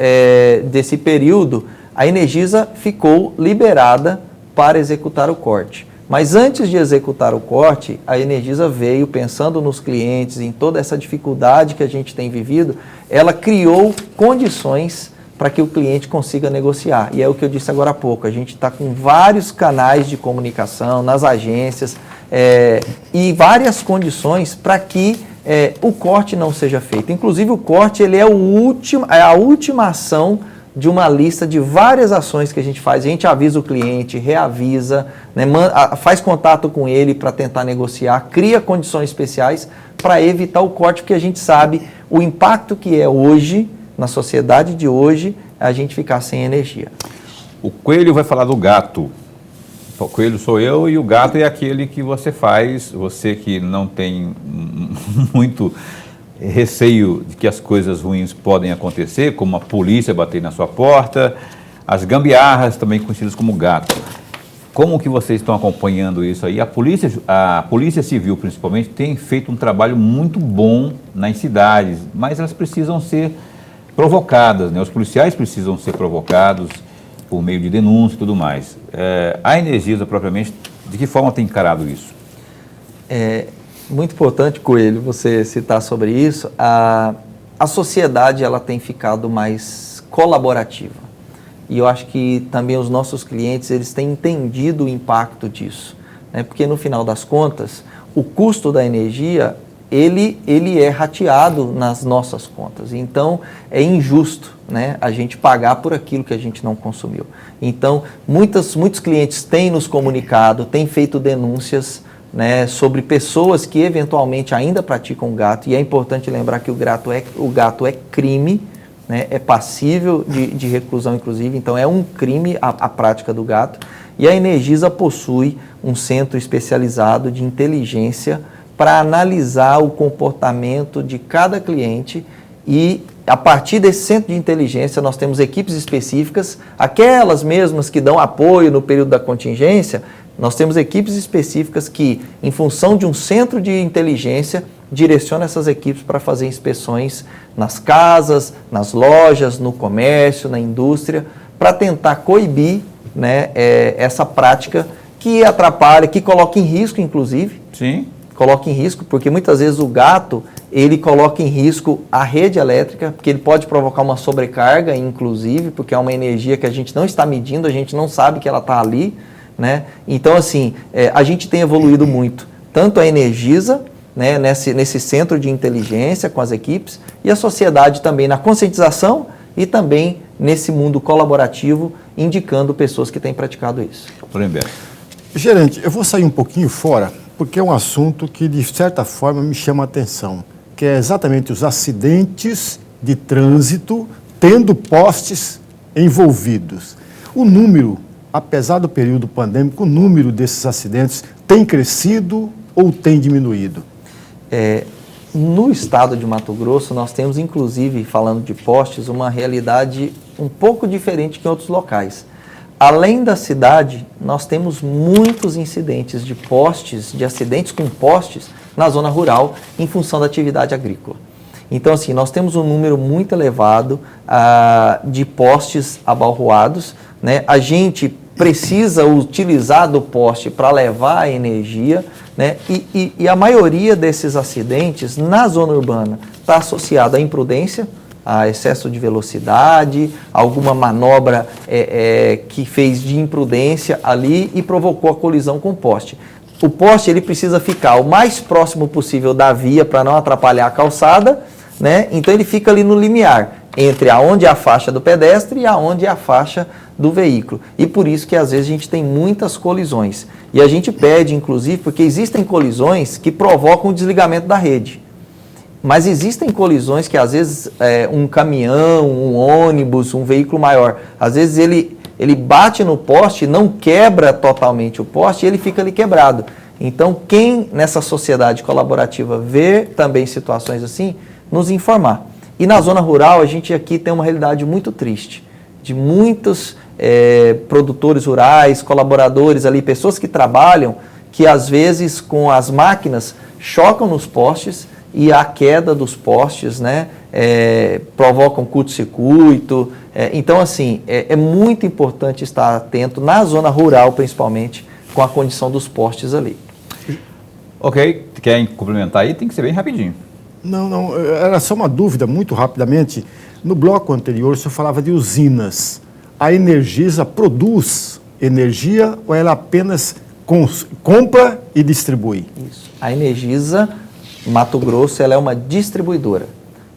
desse período, a Energisa ficou liberada para executar o corte. Mas antes de executar o corte, a Energisa veio, pensando nos clientes, em toda essa dificuldade que a gente tem vivido, ela criou condições para que o cliente consiga negociar. E é o que eu disse agora há pouco, a gente está com vários canais de comunicação nas agências e várias condições para que o corte não seja feito. Inclusive o corte ele é a última ação de uma lista de várias ações que a gente faz. A gente avisa o cliente, reavisa, né, faz contato com ele para tentar negociar, cria condições especiais para evitar o corte, porque a gente sabe o impacto que é hoje, na sociedade de hoje, a gente ficar sem energia. O Coelho vai falar do gato. O Coelho sou eu e o gato é aquele que você faz, você que não tem muito receio de que as coisas ruins podem acontecer, como a polícia bater na sua porta, as gambiarras, também conhecidas como gato. Como que vocês estão acompanhando isso aí? A Polícia Civil, principalmente, tem feito um trabalho muito bom nas cidades, mas elas precisam ser provocadas, né? Os policiais precisam ser provocados por meio de denúncia e tudo mais. A Energisa, propriamente, de que forma tem encarado isso? Muito importante, Coelho, você citar sobre isso. A sociedade ela tem ficado mais colaborativa. E eu acho que também os nossos clientes eles têm entendido o impacto disso, né? Porque no final das contas, o custo da energia ele é rateado nas nossas contas. Então, é injusto, né, a gente pagar por aquilo que a gente não consumiu. Então, muitos clientes têm nos comunicado, têm feito denúncias, né, sobre pessoas que eventualmente ainda praticam gato, e é importante lembrar que o gato é crime, né, é passível de reclusão, inclusive, então é um crime a prática do gato, e a Energisa possui um centro especializado de inteligência para analisar o comportamento de cada cliente e, a partir desse centro de inteligência, nós temos equipes específicas, aquelas mesmas que dão apoio no período da contingência, nós temos equipes específicas que, em função de um centro de inteligência, direciona essas equipes para fazer inspeções nas casas, nas lojas, no comércio, na indústria, para tentar coibir, né, essa prática que atrapalha, que coloca em risco, inclusive. Sim. Coloca em risco, porque muitas vezes o gato, ele coloca em risco a rede elétrica, porque ele pode provocar uma sobrecarga, inclusive, porque é uma energia que a gente não está medindo, a gente não sabe que ela está ali, né? Então, assim, a gente tem evoluído muito, tanto a Energisa, né, nesse centro de inteligência com as equipes, e a sociedade também na conscientização e também nesse mundo colaborativo, indicando pessoas que têm praticado isso. Gerente, eu vou sair um pouquinho fora, porque é um assunto que, de certa forma, me chama a atenção, que é exatamente os acidentes de trânsito tendo postes envolvidos. O número, apesar do período pandêmico, o número desses acidentes tem crescido ou tem diminuído? No estado de Mato Grosso, nós temos, inclusive, falando de postes, uma realidade um pouco diferente que em outros locais. Além da cidade, nós temos muitos incidentes de postes, de acidentes com postes na zona rural, em função da atividade agrícola. Então, assim, nós temos um número muito elevado de postes abalroados, né? A gente, precisa utilizar do poste para levar a energia, né? E a maioria desses acidentes na zona urbana está associada à imprudência, a excesso de velocidade, alguma manobra que fez de imprudência ali e provocou a colisão com o poste. O poste ele precisa ficar o mais próximo possível da via para não atrapalhar a calçada, né? Então ele fica ali no limiar entre aonde é a faixa do pedestre e aonde é a faixa do veículo. E por isso que às vezes a gente tem muitas colisões. E a gente pede, inclusive, porque existem colisões que provocam o desligamento da rede. Mas existem colisões que às vezes um caminhão, um ônibus, um veículo maior, às vezes ele bate no poste, não quebra totalmente o poste e ele fica ali quebrado. Então quem nessa sociedade colaborativa vê também situações assim, nos informar. E na zona rural a gente aqui tem uma realidade muito triste, de muitos produtores rurais, colaboradores ali, pessoas que trabalham, que às vezes com as máquinas chocam nos postes e a queda dos postes, né, provocam curto-circuito. Então, assim, é muito importante estar atento na zona rural, principalmente, com a condição dos postes ali. Ok, quer complementar aí? Tem que ser bem rapidinho. Não, era só uma dúvida, muito rapidamente. No bloco anterior, o senhor falava de usinas. A Energisa produz energia ou ela apenas compra e distribui? Isso. A Energisa, Mato Grosso, ela é uma distribuidora.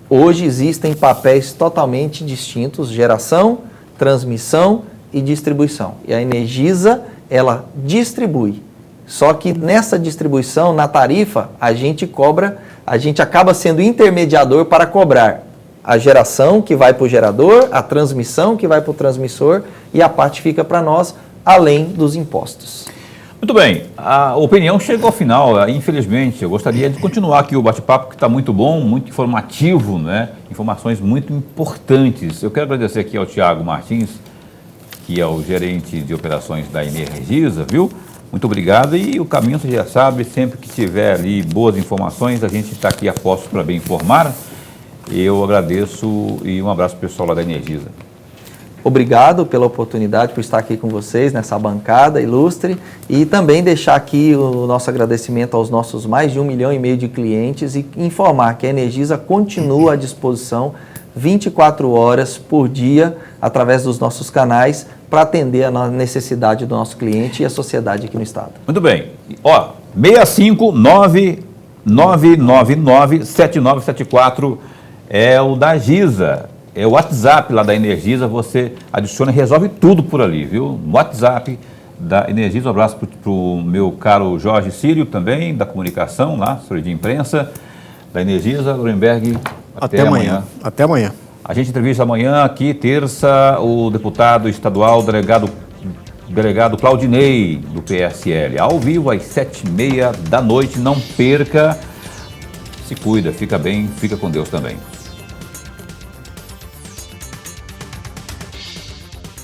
Hoje existem papéis totalmente distintos, geração, transmissão e distribuição. E a Energisa, ela distribui. Só que nessa distribuição, na tarifa, a gente acaba sendo intermediador para cobrar a geração que vai para o gerador, a transmissão que vai para o transmissor e a parte fica para nós, além dos impostos. Muito bem, a opinião chegou ao final, infelizmente. Eu gostaria de continuar aqui o bate-papo, que está muito bom, muito informativo, né? Informações muito importantes. Eu quero agradecer aqui ao Tiago Martins, que é o gerente de operações da Energisa, viu? Muito obrigado, e o caminho você já sabe, sempre que tiver ali boas informações, a gente está aqui a postos para bem informar. Eu agradeço e um abraço pessoal lá da Energisa. Obrigado pela oportunidade, por estar aqui com vocês nessa bancada ilustre e também deixar aqui o nosso agradecimento aos nossos mais de 1,5 milhão de clientes e informar que a Energisa continua à disposição 24 horas por dia através dos nossos canais para atender a necessidade do nosso cliente e a sociedade aqui no estado. Muito bem. Ó, 65999997974 é o da Gisa. É o WhatsApp lá da Energisa, você adiciona e resolve tudo por ali, viu? No WhatsApp da Energisa, um abraço para o meu caro Jorge Sírio também, da comunicação lá, assessoria de imprensa, da Energisa, Lorenberg, até amanhã. Até amanhã. A gente entrevista amanhã, aqui, terça, o deputado estadual, delegado Claudinei, do PSL, ao vivo às 7h30 da noite, não perca, se cuida, fica bem, fica com Deus também.